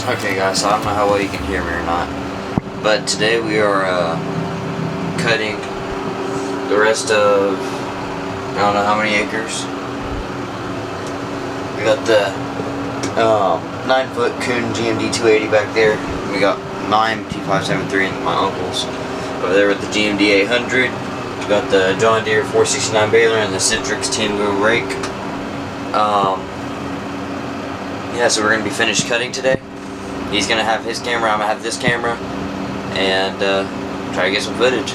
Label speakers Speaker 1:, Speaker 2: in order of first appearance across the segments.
Speaker 1: Okay guys, so I don't know how well you can hear me or not, but today we are cutting the rest of, I don't know how many acres. We got the 9-foot Kuhn GMD 280 back there. We got mine T573 and my uncle's over there with the GMD 800. We got the John Deere 469 baler and the Citrix 10-wheel rake. Yeah, so we're going to be finished cutting today. He's going to have his camera, I'm going to have this camera, and try to get some footage.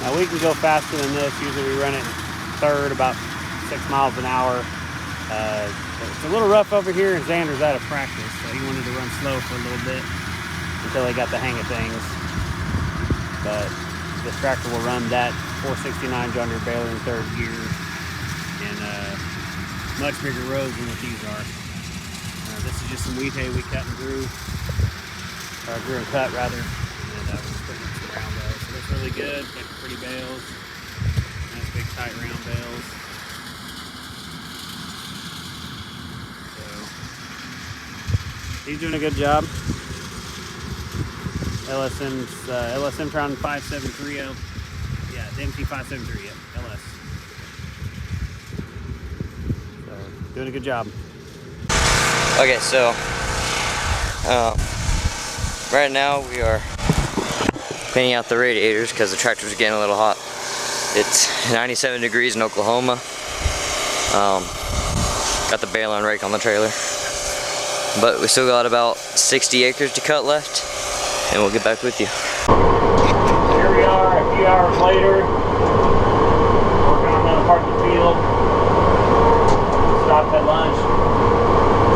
Speaker 2: Now we can go faster than this. Usually we run it in third, about 6 miles an hour. It's a little rough over here, and Xander's out of practice, so he wanted to run slow for a little bit until he got the hang of things. But this tractor will run that 469 John Deere baler in third gear in much bigger roads than what these are. This is just some wheat hay we cut and grew, or grew and cut rather. And we're putting some round bales. So that's really good. Make pretty bales. Nice big tight round bales. So he's doing a good job. LSM Tron 573. Yeah, the MT 573. Yep, LS. So doing a good job.
Speaker 1: Okay, so right now we are cleaning out the radiators because the tractor's getting a little hot. It's 97 degrees in Oklahoma. Got the baler and rake on the trailer, but we still got about 60 acres to cut left, and we'll get back with you.
Speaker 2: Here we are a few hours later, working on another part of the field. Stopped at lunch,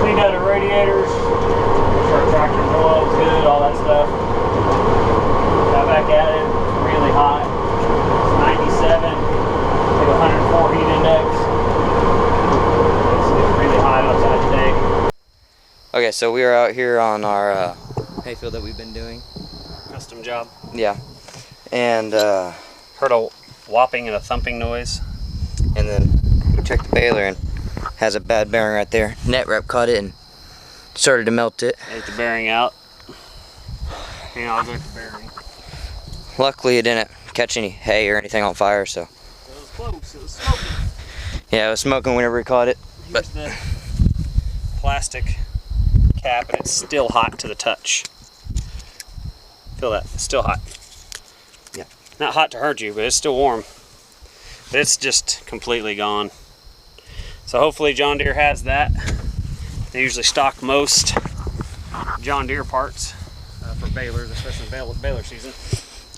Speaker 2: cleaned out the radiators, make sure our tractor's oil was good, all that stuff. Got back at it, it's really hot. It's 97, like 104 heat index. It's really hot outside today.
Speaker 1: Okay, so we are out here on our hayfield that we've been doing.
Speaker 2: Custom job.
Speaker 1: Yeah, and
Speaker 2: Heard a whopping and a thumping noise.
Speaker 1: and then we checked the baler and has a bad bearing right there. Net rep caught it and started to melt it.
Speaker 2: Ate the bearing out. And I'll go with the bearing.
Speaker 1: Luckily it didn't catch any hay or anything on fire, so.
Speaker 2: It was close, it was smoking.
Speaker 1: Yeah, it was smoking whenever we caught it.
Speaker 2: Here's the plastic cap, and it's still hot to the touch. Feel that? It's still hot.
Speaker 1: Yeah.
Speaker 2: Not hot to hurt you, but it's still warm. But it's just completely gone. So hopefully John Deere has that. They usually stock most John Deere parts for balers, especially baler season.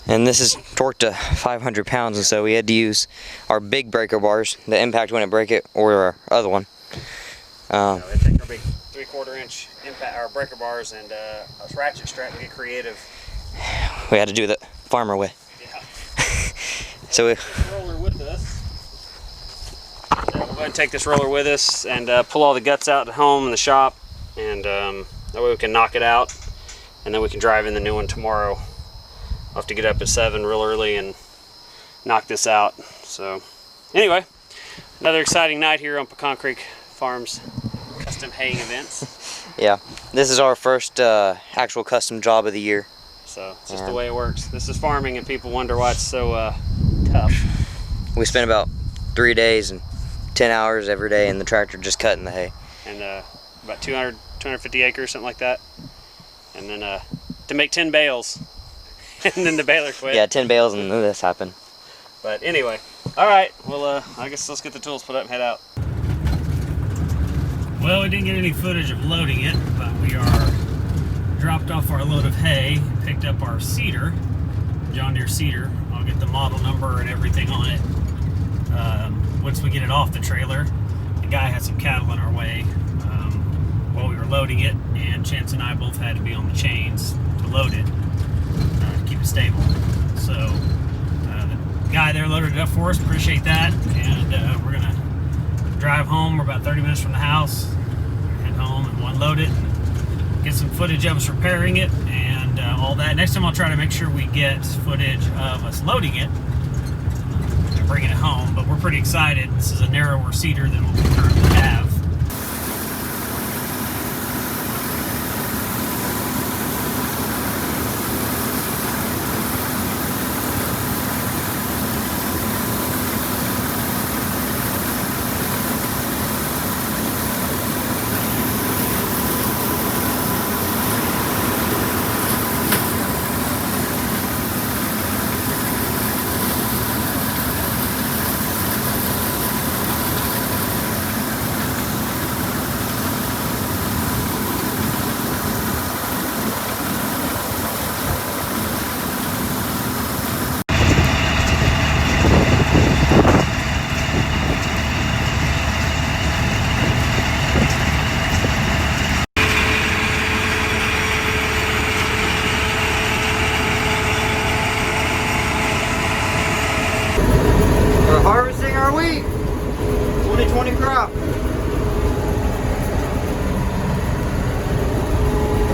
Speaker 1: And this is torqued to 500 pounds, and so we had to use our big breaker bars. The impact wouldn't break it, or our other one.
Speaker 2: They take our big 3/4 inch impact, our breaker bars, and a ratchet strap to get creative.
Speaker 1: We had to do the farmer way.
Speaker 2: Yeah.
Speaker 1: So we
Speaker 2: roller with us. So we'll go ahead and take this roller with us and pull all the guts out at home in the shop, and That way we can knock it out, and then we can drive in the new one tomorrow. I'll have to get up at 7 real early and knock this out. So anyway, another exciting night here on Pecan Creek Farms custom haying events.
Speaker 1: Yeah, this is our first actual custom job of the year.
Speaker 2: So it's just the way it works. This is farming, and people wonder why it's so tough.
Speaker 1: We spent about 3 days and 10 hours every day in the tractor just cutting the hay.
Speaker 2: And about 250 acres, something like that. And then to make 10 bales. And then the baler quit.
Speaker 1: Yeah, 10 bales and then this happened.
Speaker 2: But anyway, all right. Well, I guess let's get the tools put up and head out. Well, we didn't get any footage of loading it, but we are dropped off our load of hay, picked up our seeder, John Deere seeder. I'll get the model number and everything on it. Once we get it off the trailer, the guy had some cattle in our way while we were loading it, and Chance and I both had to be on the chains to load it, to keep it stable. So the guy there loaded it up for us, appreciate that, and we're gonna drive home. We're about 30 minutes from the house, head home and unload it, get some footage of us repairing it and all that. Next time I'll try to make sure we get footage of us loading it and bringing it home, but we're pretty excited. This is a narrower seeder than what we currently have.
Speaker 1: We're harvesting our wheat. 2020 crop.